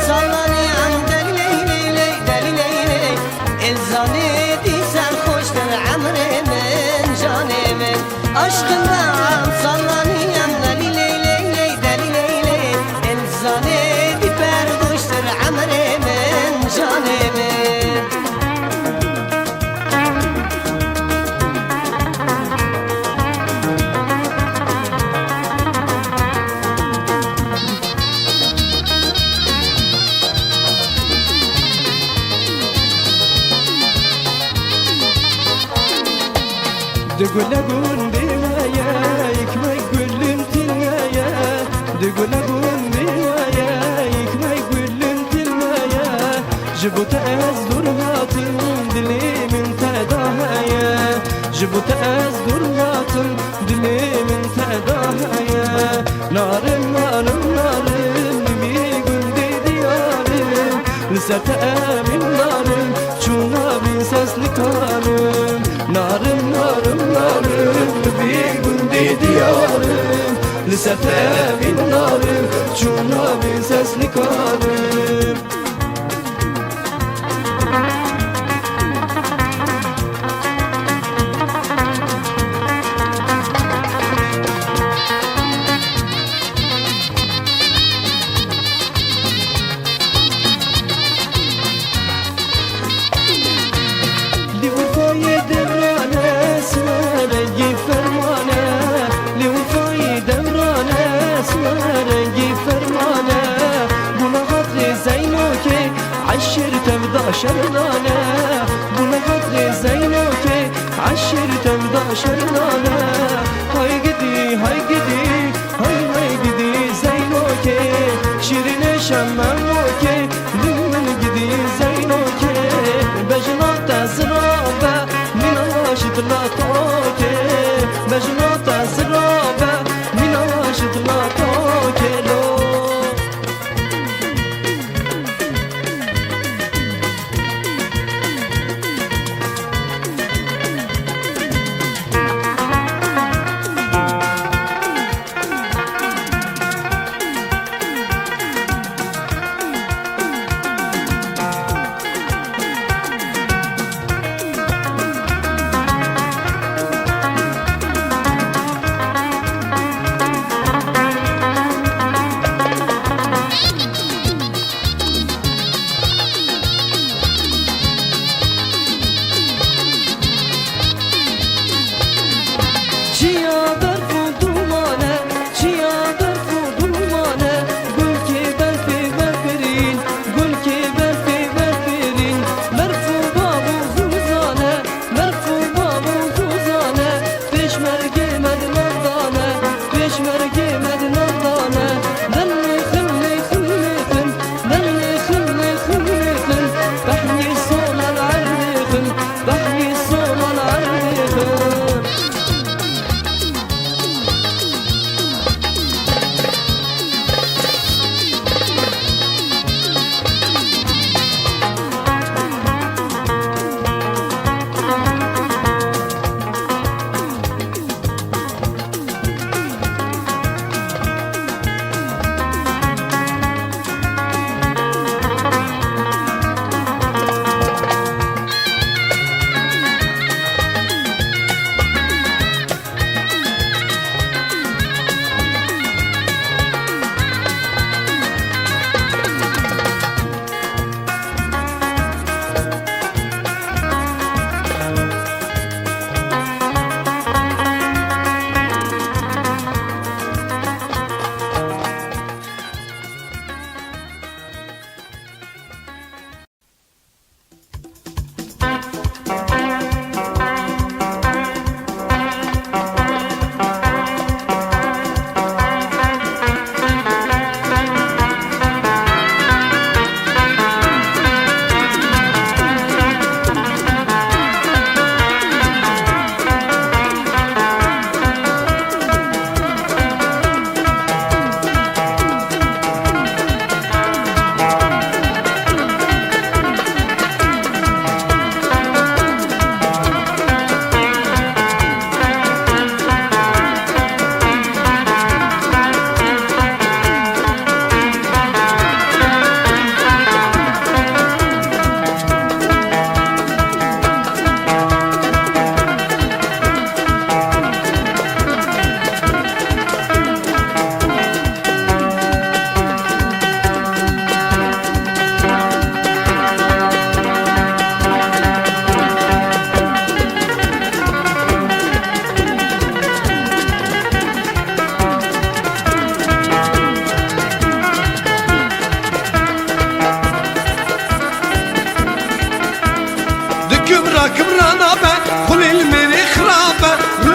sallanıyan deli ley ley deli ley ley. El zannedi sarhoştur amremin canemin. Aşkından sallanıyan deli ley ley ley deli ley ley. El zannedi sarhoştur amremin canemin. دقلقون بمايا يكمي قلن تلمايا دقلقون بمايا يكمي قلن تلمايا جبوت أزدر هاتم دلي من تداهايا جبوت أزدر هاتم دلي من تداهايا نارم نارم نارم بيقول دي ديارم لسه تأمن نارم شونا بنساس لكارم نارم نارم نارم بيقول دي ديارم لسه تأمن نارم شونا بنساس لكارم شرنانه بنا قدر زينوكي عشرتم دا شرنانه هاي قدي هاي قدي هاي قدي زينوكي شيرين شمموكي لمن قدي زينوكي بجنات زرابة من عاشت لا توكي بجنات زرابة من عاشت لا توكي لو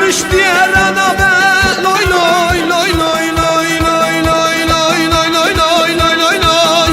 gümüş diğer ana be. Loy loy loy loy loy loy loy loy loy loy loy loy loy loy.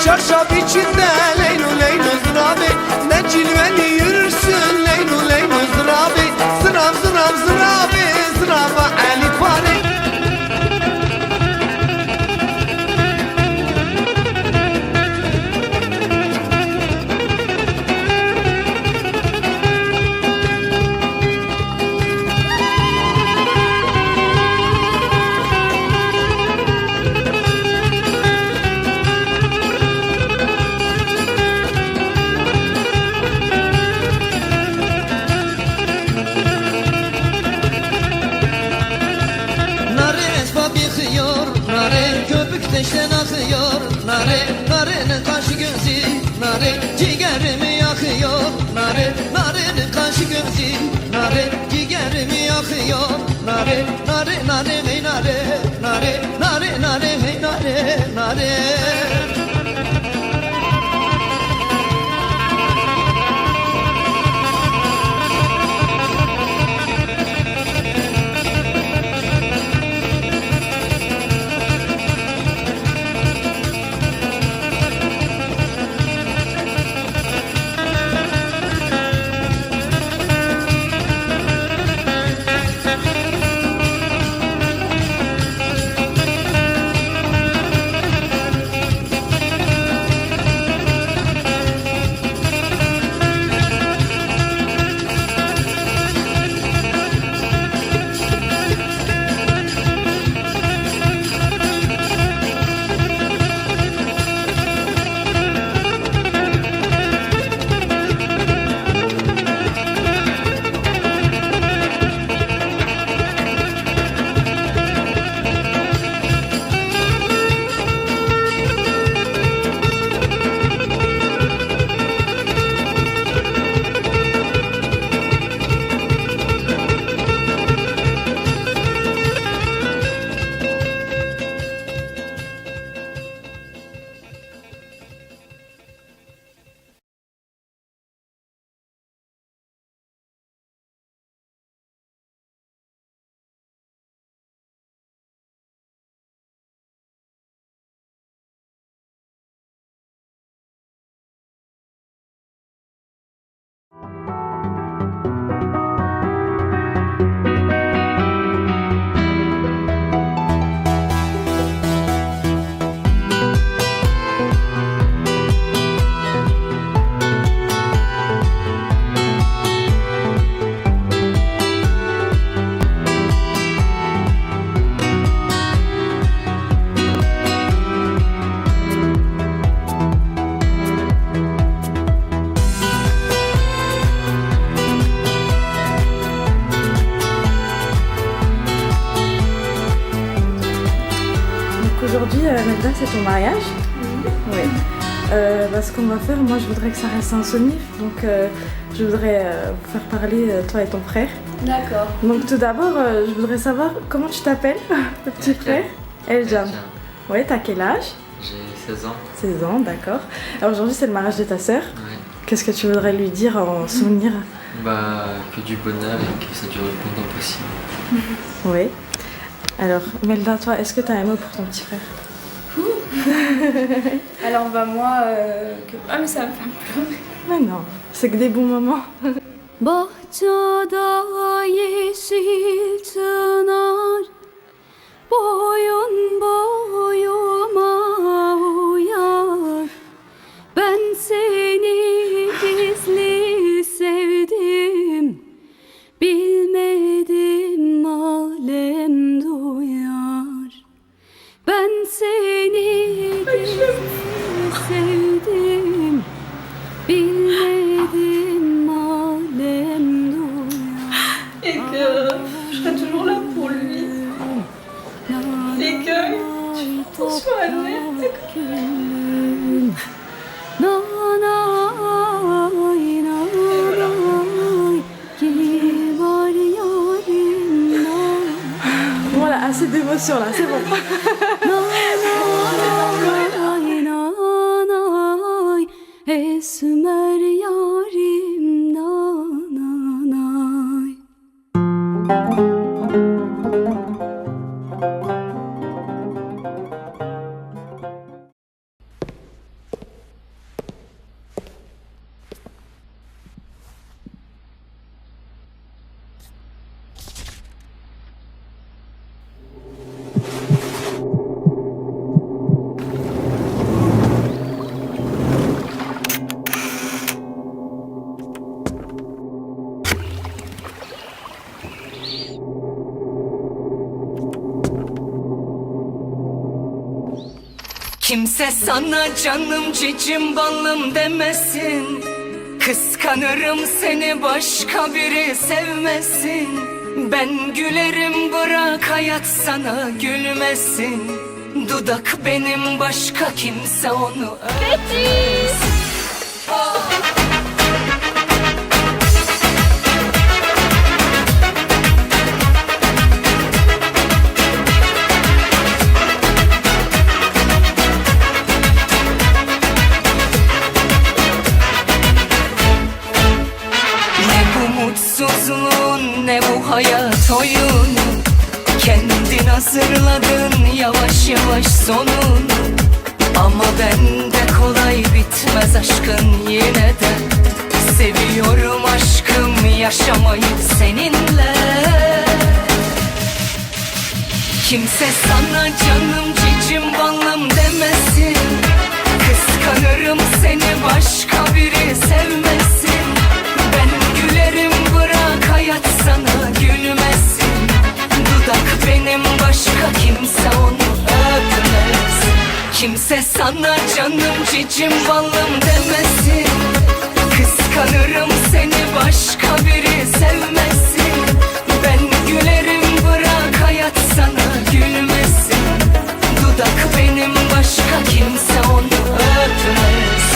Çarşaf içinde leylu leylu zırabi, ne cilveli yürürsün leylu leylu zırabi. Zırab zırab zırabi, zıraba Ali Fare. Ateşten akıyor nare, narenin kaşı gözü nare, ciğerimi yakıyor nare, narenin kaşı gözü nare, ciğerimi yakıyor nare, nare nare hey nare, nare nare nare hey nare, nare. Melda, c'est ton mariage? Oui. Ce qu'on va faire, moi je voudrais que ça reste un souvenir, donc je voudrais vous faire parler toi et ton frère. D'accord. Donc tout d'abord, je voudrais savoir comment tu t'appelles, le petit frère? Eljan. Oui, t'as quel âge? J'ai 16 ans. 16 ans, d'accord. Alors aujourd'hui c'est le mariage de ta sœur. Ouais. Qu'est-ce que tu voudrais lui dire en souvenir? Bah, que du bonheur et que ça dure le plus longtemps possible. Oui. Alors, Melda, toi, est-ce que tu as un mot pour ton petit frère? Alors bah moi... Ah mais ça me fait pleurer. Mais non, c'est que des bons moments. Bahçada yeşil çınar boyun boyuma uyar. Ben seni gizli sevdim, bilmedim alem duyar. Ben seni gizli sevdim, bilmedim alem duyar. Et que je serai toujours là pour lui. Et que tu sois honnête. Voilà, assez d'émotion là, c'est bon. Esmer yarim nanay. Kimse sana canım cicim balım demesin. Kıskanırım seni başka biri sevmesin. Ben gülerim bırak hayat sana gülmesin. Dudak benim başka kimse onu öpmesin. Ne bu hayat oyunu, kendin hazırladın yavaş yavaş sonunu. Ama bende kolay bitmez aşkın yine de. Seviyorum aşkım yaşamayı seninle. Kimse sana canım cicim balım demesin. Kıskanırım seni başka biri sevmesin. Ben gülerim bırak hayat sana gülmesin. Dudak benim başka kimse onu öpmez. Kimse sana canım cicim balım demesin. Kıskanırım seni başka biri sevmesin. Ben gülerim bırak hayat sana gülmesin. Dudak benim başka kimse onu öpmez.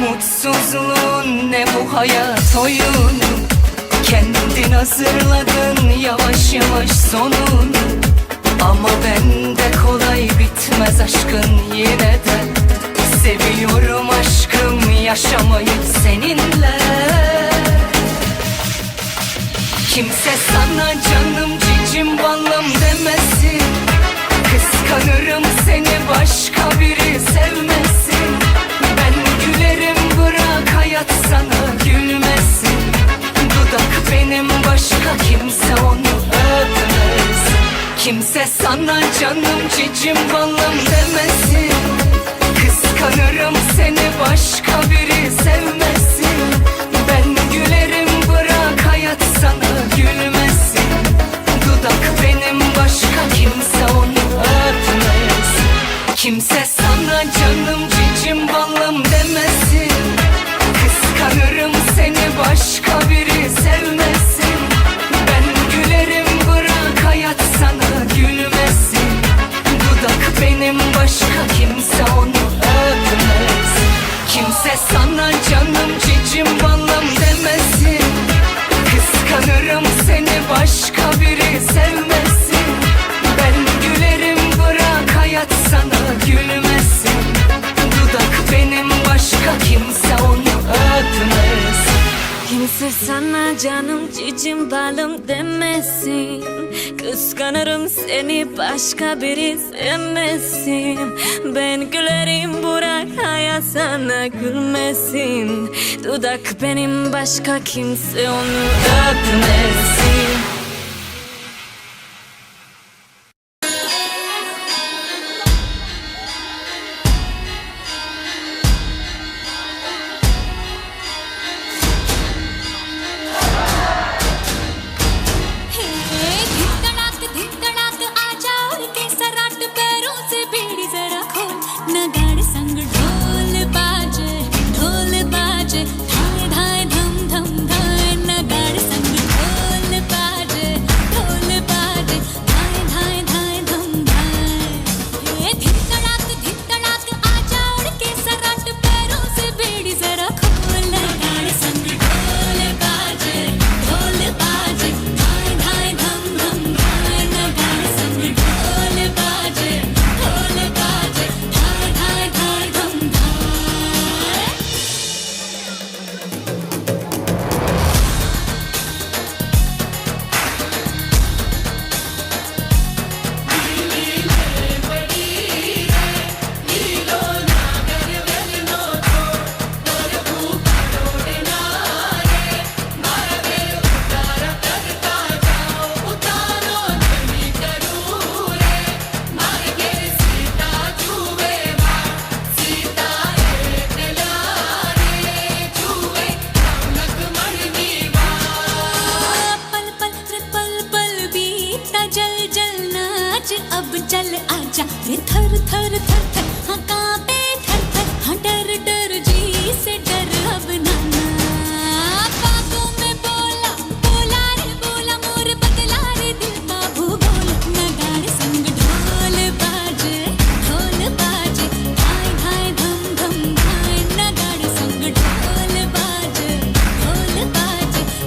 Mutsuzluğun ne bu hayat oyunu, kendin hazırladın yavaş yavaş sonunu. Ama bende kolay bitmez aşkın yine de. Seviyorum aşkım yaşamayı seninle. Kimse sana canım cicim balım demesin. Kıskanırım seni başka biri sevmesin. Ben gülerim bırak hayat sana gülmesin. Dudak benim başka kimse onu öpmez. Kimse sana canım cicim balım demesin. Kıskanırım seni başka biri sevmesin. Ben gülerim bırak hayat sana gülmesin. Dudak benim başka Kimse sana canım cicim balım demesin. Kıskanırım seni başka biri sevmesin. Ben gülerim bırak hayat sana gülmesin. Dudak benim başka kimse onu öpmesin. अब चल आजा रे थर थर थर थर हाँ कांपे थर थर हाँ डर डर जी से डर अब नाना बातों में बोला बोला रे बोला मोर बदला रे दिल का भूगोल नगाड़ संग ढोल बाजे धाय धाय धम धम धाय नगाड़ संग ढोल बाजे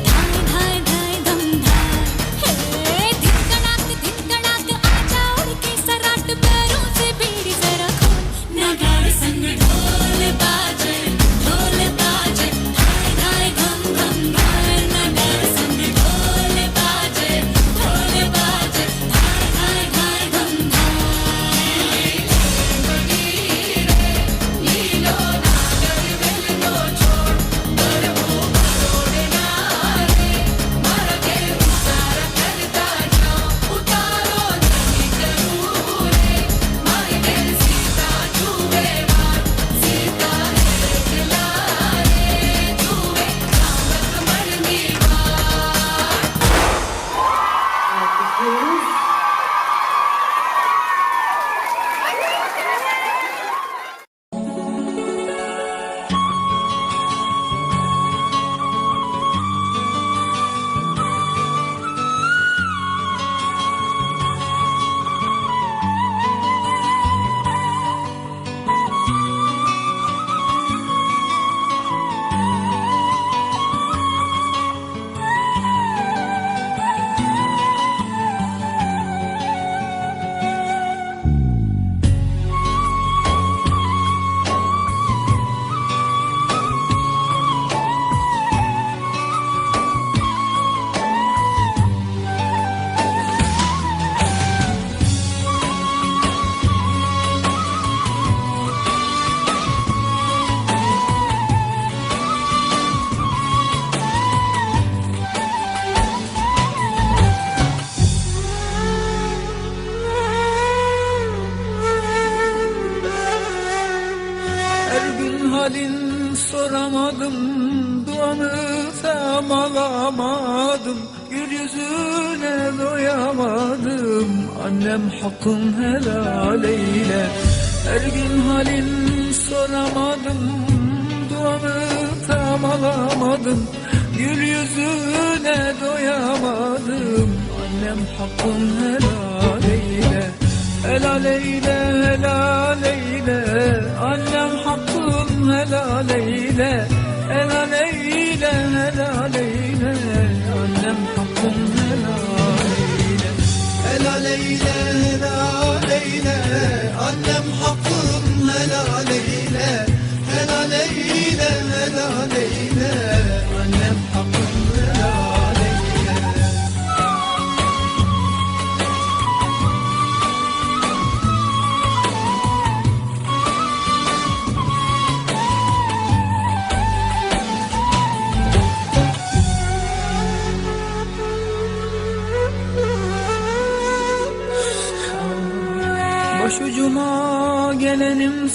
धाय धाय धाय धम धाय हे धिकड़ाक आजा उड़ के सराट पैरों से बीड़ी जरा खोल नगाड़ संग ढोल बाजे धाय धाय धम धम धाय नगाड़ संग ढोल बाजे धाय धाय धम धाय नीलो नागर वेल्लो छोड़ बरबू करोड़े नारे मारा के उतारा करता जाओ उतारो नहीं करूँ रे मारे दिल सीता छुए बार सीता है खिलारे छुए कामत मरनी Her gün halin soramadım, duanı tam alamadım, gül yüzüne doyamadım, annem hakkın helal eyle. Her gün halin soramadım, duanı tam alamadım, gül yüzüne doyamadım, annem hakkın helal eyle. Helal eyle, helal eyle, annem hakkın helal eyle. Helal eyle, helal eyle, annem hakkın helal eyle. Helal eyle, helal eyle, annem hakkın helal eyle. Helal eyle, helal eyle, annem hakkın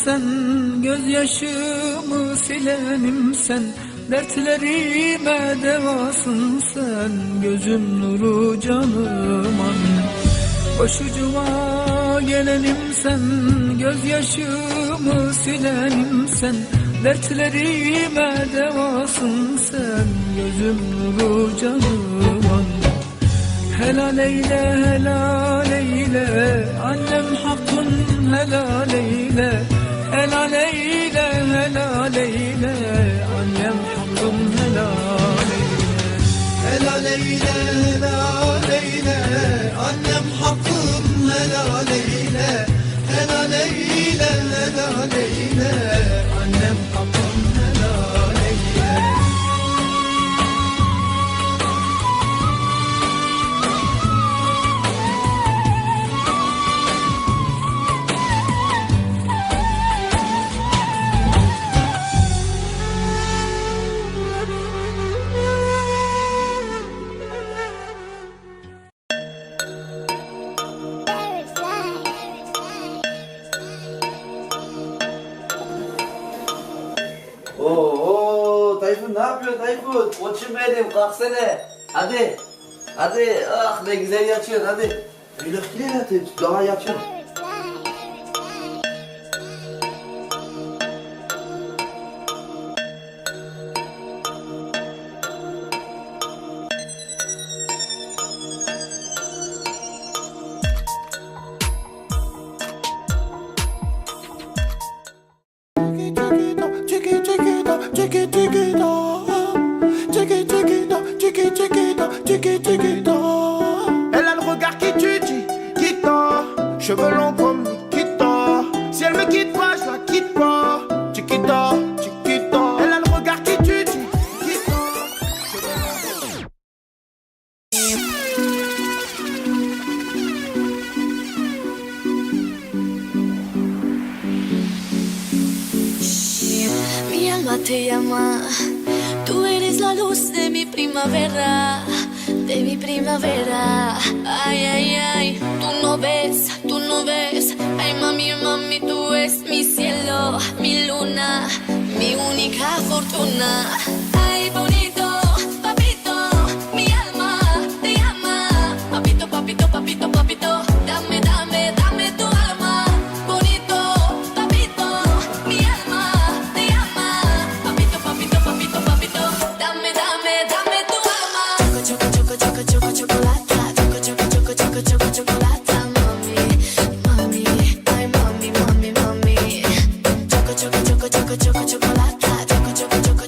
sen, gözyaşımı silenim sen, dertlerime devasın sen, gözüm nuru canım annem. Başucuma gelenim sen, gözyaşımı silenim sen, dertlerime devasın sen, gözüm nuru canım annem. Helal eyle, helal eyle, annem hakkın helal eyle. Helal eyle, helal eyle, annem hakkın helal eyle. Helal eyle, helal eyle, annem hakkım helal eyle. Helal eyle, helal eyle, annem hakkım helal eyle. Oo, Tayfun ne yapıyorsun Tayfun? Koçum benim kalksana. Hadi. Hadi. Ah ne güzel yatıyorsun hadi. Öyle yatıyorsun. Daha yatıyorsun. Elle a le regard qui tue, Chiquita. Cheveux longs comme Nikita. Si elle me quitte pas, je la quitte pas. Chiquita, Chiquita. Elle a le regard qui tue, Chiquita. Mi alma te llama, tú eres la luz de mi primavera, de mi primavera. Ay, ay, ay, tú no ves, ay mami, mami, tú eres mi cielo, mi luna, mi única fortuna. Ay, bonito, papito, mi alma te llama, papito, papito, papito, papito, dame, dame, dame tu alma. Bonito, papito, mi alma te llama, papito, papito, papito, papito, dame, dame, dame tu alma. Choco, choco, choco, choco, chocolata, choco, choco, choco, choco, choco, chocolata, mami, mami, ay mami, mami, mami. Choco, choco, choco, choco, choco, chocolata, choco, choco, choco,